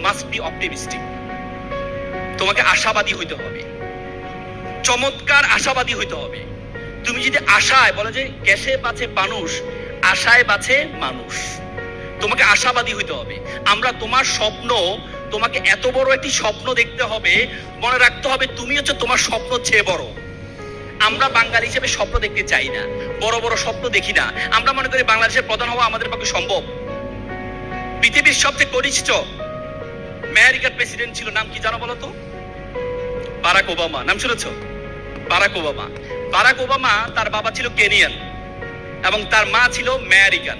Must be optimistic. তোমাকে আশাবাদী হইতে হবে, চমৎকার আশাবাদী হইতে হবে। তুমি যদি আশায় বলো যে গ্যাসে বাঁচে মানুষ, আশায় বাঁচে মানুষ, তোমাকে আশাবাদী হইতে হবে। আমরা তোমার স্বপ্ন, তোমাকে এত বড় একটি স্বপ্ন দেখতে হবে, মনে রাখতে হবে তুমি হচ্ছে তোমার স্বপ্ন চেয়ে বড়। আমরা বাঙালি হিসেবে স্বপ্ন দেখতে চাই না, বড় বড় স্বপ্ন দেখি না। আমরা মনে করি বাংলাদেশের প্রধান হওয়া আমাদের পক্ষে সম্ভব। পৃথিবীর সবচেয়ে ঘনিষ্ঠ আমেরিকার প্রেসিডেন্ট ছিল, নাম কি জানো বলো তো? Barack Obama. নাম শুনেছো? Barack Obama. বারাক ওবামা, তার বাবা ছিল কেনিয়ান এবং তার মা ছিল আমেরিকান।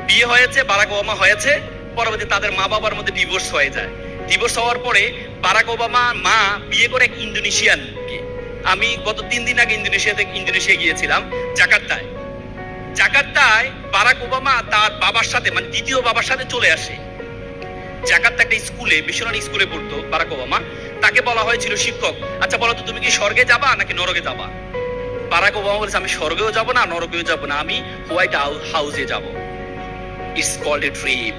বিয়ে হয়েছে, বারাক ওবামা হয়েছে, পরবর্তী তাদের মা বাবার মধ্যে ডিভোর্স হয়ে যায়। ডিভোর্স হওয়ার পরে বারাক ওবামা মা বিয়ে করে এক ইন্দোনেশিয়ানকে। আমি গত 3 দিন আগে ইন্দোনেশিয়া গিয়েছিলাম, জাকার্তায়। জাকার্তায় বারাক ওবামা তার বাবার সাথে, মানে দ্বিতীয় বাবার সাথে চলে আসে। জাকার্তা একটা স্কুলে, মিশনারি স্কুলে পড়তো বারাক ওবামা। তাকে বলা হয়েছিল শিক্ষক, আচ্ছা বলো তো তুমি কি স্বর্গে যাবা নাকি নরকে যাবা? বারাক ওবামা বলেছে আমি স্বর্গেও যাব না, নরকেও যাব না, আমি হোয়াইট হাউসে যাব। It's called a dream.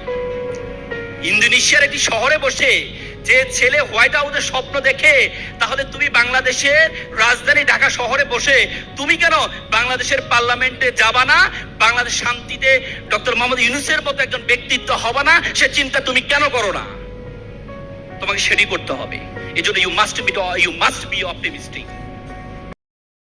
ইন্দোনেশিয়ার একটি শহরে বসে যে ছেলে হোয়াইট হাউসের স্বপ্ন দেখে, তাহলে তুমি বাংলাদেশের রাজধানী ঢাকা শহরে বসে তুমি কেন বাংলাদেশের পার্লামেন্টে যাবা না? বাংলাদেশ শান্তিতে ডক্টর মোহাম্মদ ইউনূসের মতো একজন ব্যক্তিত্ব হবে না, সে চিন্তা তুমি কেন করো না? তোমাকে সেটি করতে হবে। এই জন্য ইউ মাস্ট বি অপটিমিস্টিক।